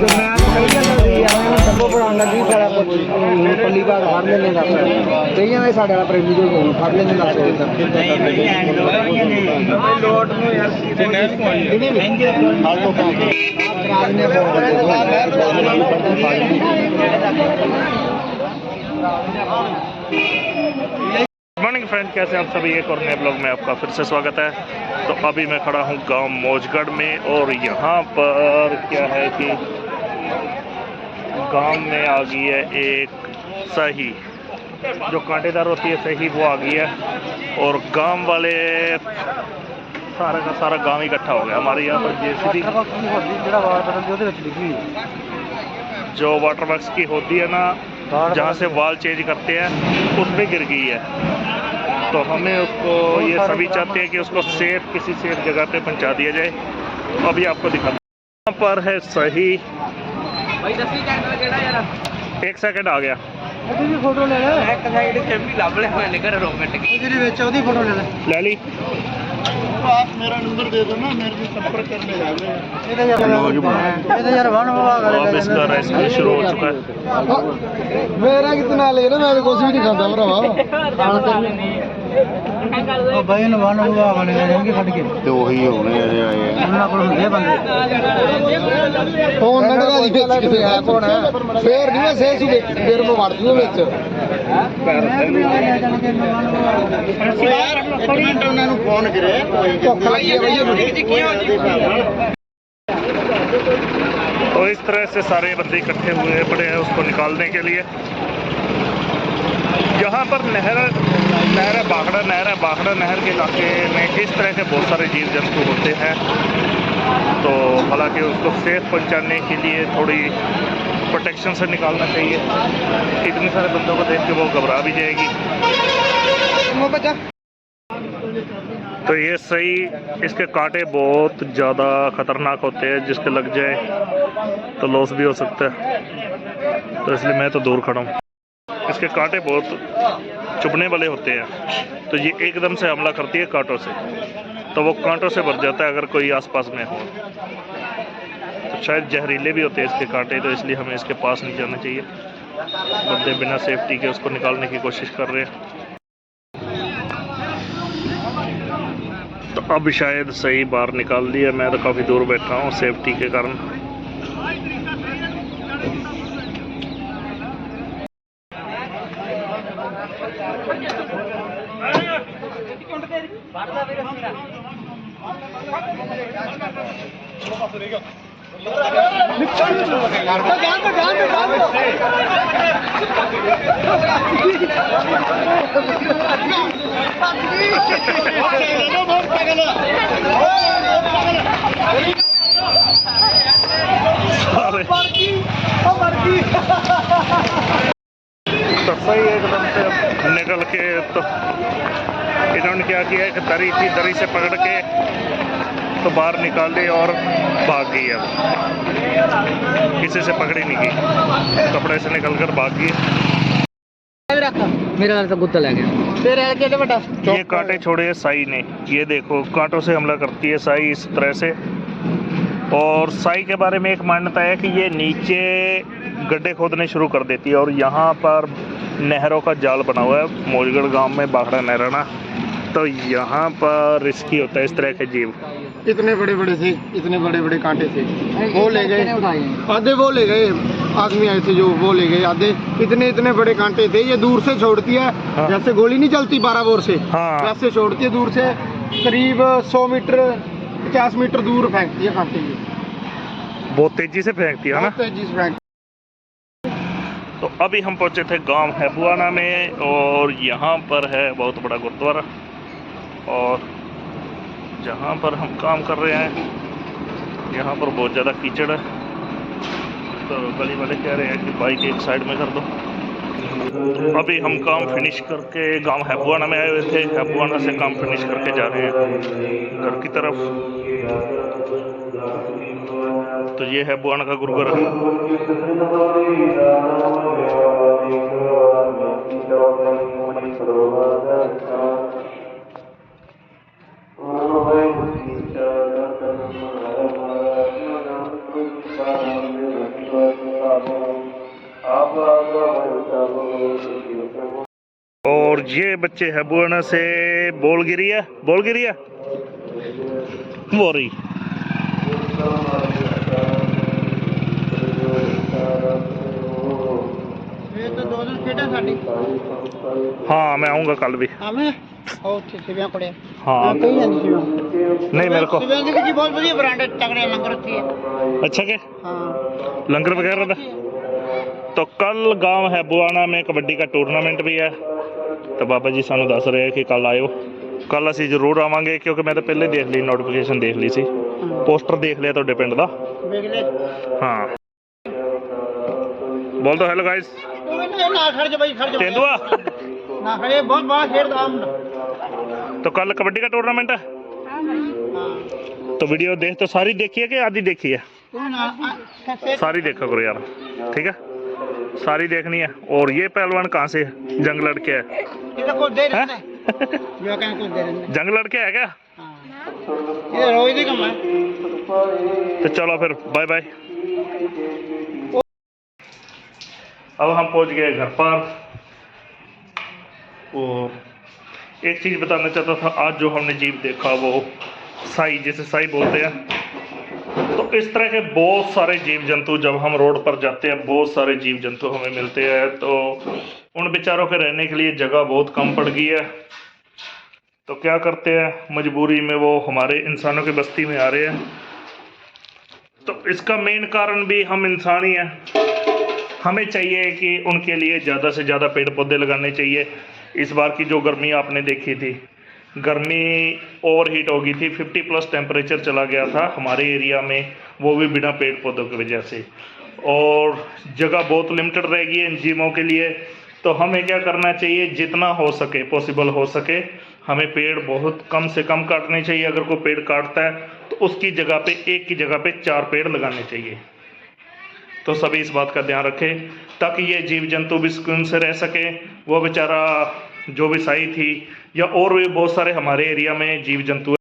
डब्बो पढ़ाना भी सारा कुछ पल्ली भाग फड़ लेने दस कई में साढ़े वाला प्रेमी को फड़ लेने दस मॉर्निंग फ्रेंड, कैसे आप सभी। एक और नए ब्लॉग में आपका फिर से स्वागत है। तो अभी मैं खड़ा हूँ गांव मौजगढ़ में और यहाँ पर क्या है कि गांव में आ गई है एक सही जो कांटेदार होती है, सही वो आ गई है। और गांव वाले सारा का सारा गांव इकट्ठा हो गया हमारे यहाँ पर। जेसीबी जो वाटर वर्क्स की होती है ना, जहाँ से वाल चेंज करते हैं, उसमें गिर गई है। तो हमें उसको, ये सभी चाहते हैं कि उसको किसी सेफ जगह पे पहुंचा दिया जाए। अभी आपको दिखाता हूं। यहाँ पर है सही। एक सेकंड आ गया। फोटो ले ली। आप मेरा नंबर दे दो ना, मेरे भी संपर्क करने जाने। अब इसका रेस्क्यू शुरू हो चुका है। मेरा कितना लेना, मैं कुछ भी नहीं खाता भरावा भाई ने वन हुआ वाले जाएंगे फट के तो वही होने अजे आए हैं ਉਹਨਾਂ ਕੋਲ ਹੁੰਦੇ ਬੰਦੇ ਫੋਨ ਨੜਵਾ ਦੀ ਵਿੱਚ ਕਿਤੇ ਹੈ ਕੋਣ ਹੈ ਫੇਰ ਨਹੀਂ ਮੈਂ ਸੇਸ ਫੇਰ ਮੈਂ ਵੜ ਜੂ ਵਿੱਚ ਯਾਰ ਇੱਕ ਮਿੰਟ ਉਹਨਾਂ ਨੂੰ ਫੋਨ ਕਰੇ ਭੁੱਖ ਲੱਗੀ ਹੈ ਬਈ तो इस तरह से सारे बंदे इकट्ठे हुए पड़े हैं उसको निकालने के लिए। यहाँ पर नहर है बाखड़ा नहर के इलाके में इस तरह के बहुत सारे जीव जंतु होते हैं। तो हालांकि उसको सेफ पहुँचाने के लिए थोड़ी प्रोटेक्शन से निकालना चाहिए। इतने सारे बंदों को देख के वो घबरा भी जाएगी। तो ये सही, इसके कांटे बहुत ज़्यादा ख़तरनाक होते हैं, जिसके लग जाए तो लॉस भी हो सकता है। तो इसलिए मैं तो दूर खड़ा हूँ। इसके कांटे बहुत चुभने वाले होते हैं, तो ये एकदम से हमला करती है कांटों से, तो वो कांटों से भर जाता है अगर कोई आसपास में हो। तो शायद जहरीले भी होते हैं इसके कांटे, तो इसलिए हमें इसके पास नहीं जाना चाहिए। बंदे बिना सेफ्टी के उसको निकालने की कोशिश कर रहे हैं। तो अब शायद सही बाहर निकाल दिया। मैं तो काफ़ी दूर बैठा हूँ सेफ्टी के कारण। तो सही एकदम से निकल के, तो इन्होंने क्या किया कि दरी से पकड़ के तो बाहर निकाल ली और भाग गई। अब किसी से पकड़ी नहीं गई, कपड़े से निकल कर भाग गई। मेरा तो गुत्ता लग गया तेरे के बेटा। ये कांटे छोड़े साई ने, ये देखो कांटों से हमला करती है साई इस तरह से। और साई के बारे में एक मान्यता है कि ये नीचे गड्ढे खोदने शुरू कर देती है। और यहाँ पर नहरों का जाल बना हुआ है मौजगढ़ गांव में, बाखड़ा नहर ना, तो यहाँ पर रिस्की होता है इस तरह के जीव। इतने बड़े बड़े थे, इतने बड़े बड़े कांटे थे, वो ले गए आधे, वो ले गए आदमी आए थे जो, वो ले गए आधे। इतने बड़े कांटे थे। ये दूर से छोड़ती है। हाँ। जैसे गोली नहीं चलती 12 बोर से, हाँ। वैसे छोड़ती है दूर से, करीब 100 मीटर 50 मीटर दूर फेंकती है कांटे। ये बहुत तेजी से फेंकती है ना। बहुत तेजी से फेंकती। तो अभी हम पहुंचे थे गांव हैबुआना में, और यहाँ पर है बहुत बड़ा गुरुद्वारा। और जहाँ पर हम काम कर रहे हैं यहाँ पर बहुत ज़्यादा कीचड़ है। तो गली वाले कह रहे हैं कि बाइक एक साइड में कर दो। अभी हम काम फिनिश करके गांव हैबुआना में आए हुए थे। हैबुआना से काम फिनिश करके जा रहे हैं घर की तरफ। तो ये हैबुआना का गुरुद्वारा। ये बच्चे है बुआना से बोल गिरी है बोरी। ये तो 2 दिन खेटा साडी। हाँ मैं आऊँगा कल भी। हाँ मैं ਉੱਥੇ ਸਿਵਿਆਂ ਕੋਲੇ हाँ ਕਹੀ ਜਾਂਦੀ ਸੀ नहीं मेरे को ਸਿਵਿਆਂ ਦੀ ਜੀ ਬਹੁਤ ਵਧੀਆ ਬ੍ਰਾਂਡ ਤਗੜੇ ਲੰਗਰ ਉੱਥੇ ਹੈ। अच्छा के ਹਾਂ लंगर वगैरह था। तो कल गांव है बुआना में कबड्डी का टूर्नामेंट भी है। तो बाबा जी सानू दस रहे कि कल आयो। कल असी जरूर आवांगे क्योंकि मैं तो पहले देख ली नोटिफिकेशन देख ली सी पोस्टर देख लिया तुहाडे पिंड दा। ਵੇਖ ਲੈ हाँ बोल दो हेलो गाइस। ਨਾ ਖੜ ਜਾ ਬਾਈ ਖੜ ਜਾ तेंदुआ ਨਾ ਖੜੇ ਬਹੁਤ ਬੜਾ ਖੇਡਦਾ ਮੁੰਡਾ। तो कल कबड्डी का टूर्नामेंट है। ਹਾਂ तो वीडियो देख तो सारी देखी है कि आधी देखी है? ਤੂੰ ਨਾ सारी देखा करो यार ठीक है सारी देखनी है। और ये पहलवान कहाँ से है? जंग लड़के है ਇਹਦਾ ਕੋ ਦੇ हैं? ਰਹਿੰਦਾ ਜੋ ਕਹਿੰਦੇ ਕੋ ਦੇ ਰਹਿੰਦਾ। जंग लड़के है क्या? ਹਾਂ ਇਹ ਰੋਜ਼ ਦੀ ਕੰਮ ਹੈ। तो चलो फिर बाय बाय। अब हम पहुंच गए घर पर। और एक चीज़ बताना चाहता था आज जो हमने जीव देखा वो साई जिसे साई बोलते हैं। तो इस तरह के बहुत सारे जीव जंतु जब हम रोड पर जाते हैं बहुत सारे जीव जंतु हमें मिलते हैं। तो उन बेचारों के रहने के लिए जगह बहुत कम पड़ गई है। तो क्या करते हैं मजबूरी में वो हमारे इंसानों की बस्ती में आ रहे हैं। तो इसका मेन कारण भी हम इंसान ही हैं। हमें चाहिए कि उनके लिए ज़्यादा से ज़्यादा पेड़ पौधे लगाने चाहिए। इस बार की जो गर्मी आपने देखी थी गर्मी ओवर हीट हो गई थी 50+ टेम्परेचर चला गया था हमारे एरिया में वो भी बिना पेड़ पौधों की वजह से। और जगह बहुत लिमिटेड रहेगी इन जीवों के लिए। तो हमें क्या करना चाहिए जितना हो सके पॉसिबल हो सके हमें पेड़ बहुत कम से कम काटने चाहिए। अगर कोई पेड़ काटता है तो उसकी जगह पे एक की जगह पे 4 पेड़ लगाने चाहिए। तो सभी इस बात का ध्यान रखें ताकि ये जीव जंतु भी सुकून से रह सके। वो बेचारा जो भी साई थी या और भी बहुत सारे हमारे एरिया में जीव जंतु हैं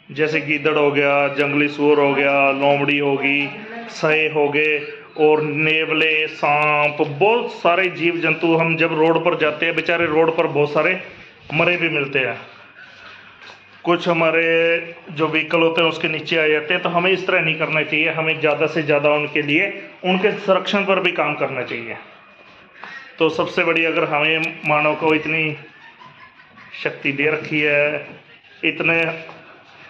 जैसे गीदड़ हो गया जंगली सूअर हो गया लोमड़ी होगी सहे हो गए और नेवले सांप बहुत सारे जीव जंतु हम जब रोड पर जाते हैं बेचारे रोड पर बहुत सारे मरे भी मिलते हैं। कुछ हमारे जो व्हीकल होते हैं उसके नीचे आ जाते हैं। तो हमें इस तरह नहीं करना चाहिए। हमें ज़्यादा से ज़्यादा उनके लिए उनके संरक्षण पर भी काम करना चाहिए। तो सबसे बड़ी अगर हमें मानव को इतनी शक्ति दे रखी है इतने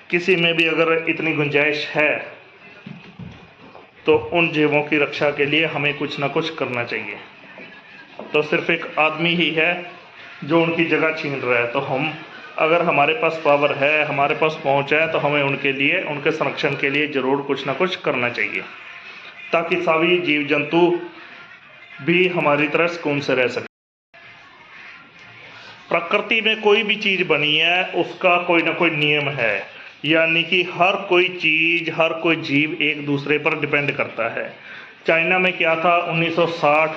किसी में भी अगर इतनी गुंजाइश है तो उन जीवों की रक्षा के लिए हमें कुछ ना कुछ करना चाहिए। तो सिर्फ एक आदमी ही है जो उनकी जगह छीन रहा है। तो हम अगर हमारे पास पावर है हमारे पास पहुंच है तो हमें उनके लिए उनके संरक्षण के लिए ज़रूर कुछ ना कुछ करना चाहिए ताकि सभी जीव जंतु भी हमारी तरह सुकून से रह सके। प्रकृति में कोई भी चीज़ बनी है उसका कोई ना कोई नियम है यानी कि हर कोई चीज़ हर कोई जीव एक दूसरे पर डिपेंड करता है। चाइना में क्या था 1960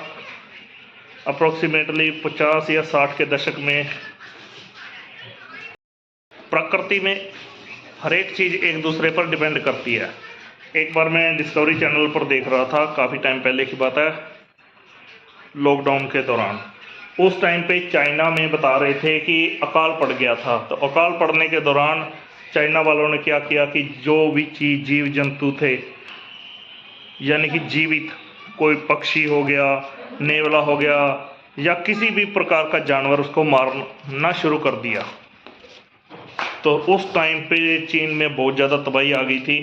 अप्रोक्सीमेटली 50 या 60 के दशक में प्रकृति में हर एक चीज़ एक दूसरे पर डिपेंड करती है। एक बार मैं डिस्कवरी चैनल पर देख रहा था काफ़ी टाइम पहले की बात है लॉकडाउन के दौरान। उस टाइम पे चाइना में बता रहे थे कि अकाल पड़ गया था। तो अकाल पड़ने के दौरान चाइना वालों ने क्या किया कि जो भी चीज़ जीव जंतु थे यानी कि जीवित कोई पक्षी हो गया नेवला हो गया या किसी भी प्रकार का जानवर उसको मारना शुरू कर दिया। तो उस टाइम पे चीन में बहुत ज़्यादा तबाही आ गई थी।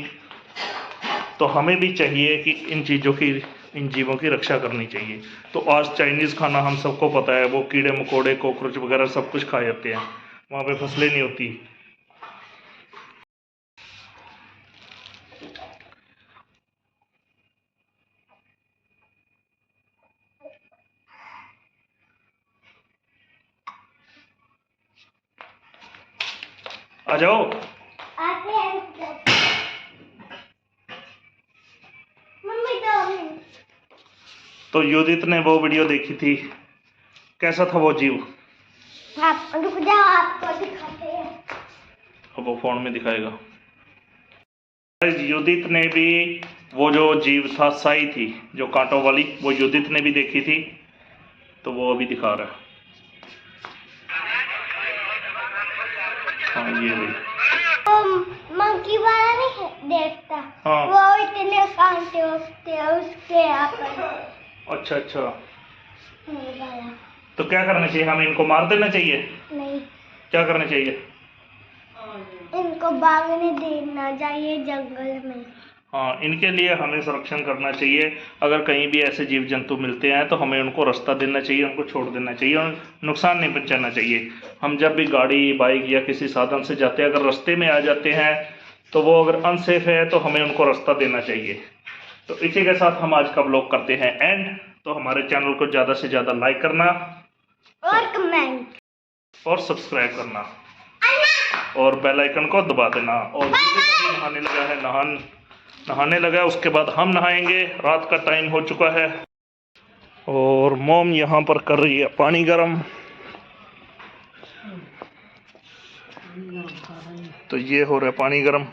तो हमें भी चाहिए कि इन चीज़ों की इन जीवों की रक्षा करनी चाहिए। तो आज चाइनीज़ खाना हम सबको पता है वो कीड़े मकोड़े कॉकरोच वगैरह सब कुछ खा जाते हैं वहाँ पे फसलें नहीं होती। आ जाओ तो युदित ने वो वीडियो देखी थी कैसा था वो जीव? आप रुक जाओ आपको दिखाते हैं। अब वो फोन में दिखाएगा। युदित ने भी वो जो जीव था साई थी जो कांटों वाली वो युदित ने भी देखी थी तो वो अभी दिखा रहा है। ये भी। मंकी वाला नहीं देखता। हाँ। वो इतने कांटे होते हैं उसके यहाँ पर। अच्छा अच्छा, ये वाला तो क्या करना चाहिए? हमें इनको मार देना चाहिए? नहीं, क्या करना चाहिए? इनको भागने देना चाहिए जंगल में। हाँ, इनके लिए हमें संरक्षण करना चाहिए। अगर कहीं भी ऐसे जीव जंतु मिलते हैं तो हमें उनको रास्ता देना चाहिए, उनको छोड़ देना चाहिए और नुकसान नहीं पहुंचाना चाहिए। हम जब भी गाड़ी बाइक या किसी साधन से जाते हैं, अगर रास्ते में आ जाते हैं तो वो अगर अनसेफ है तो हमें उनको रास्ता देना चाहिए। तो इसी के साथ हम आज का ब्लॉग करते हैं एंड। तो हमारे चैनल को ज़्यादा से ज़्यादा लाइक करना और कमेंट और सब्सक्राइब करना और बेल आइकन को दबा देना। और जो भी कभी नहाने लगा है नहाने लगा है, उसके बाद हम नहाएंगे। रात का टाइम हो चुका है और मोम यहाँ पर कर रही है पानी गर्म। तो ये हो रहा है पानी गर्म।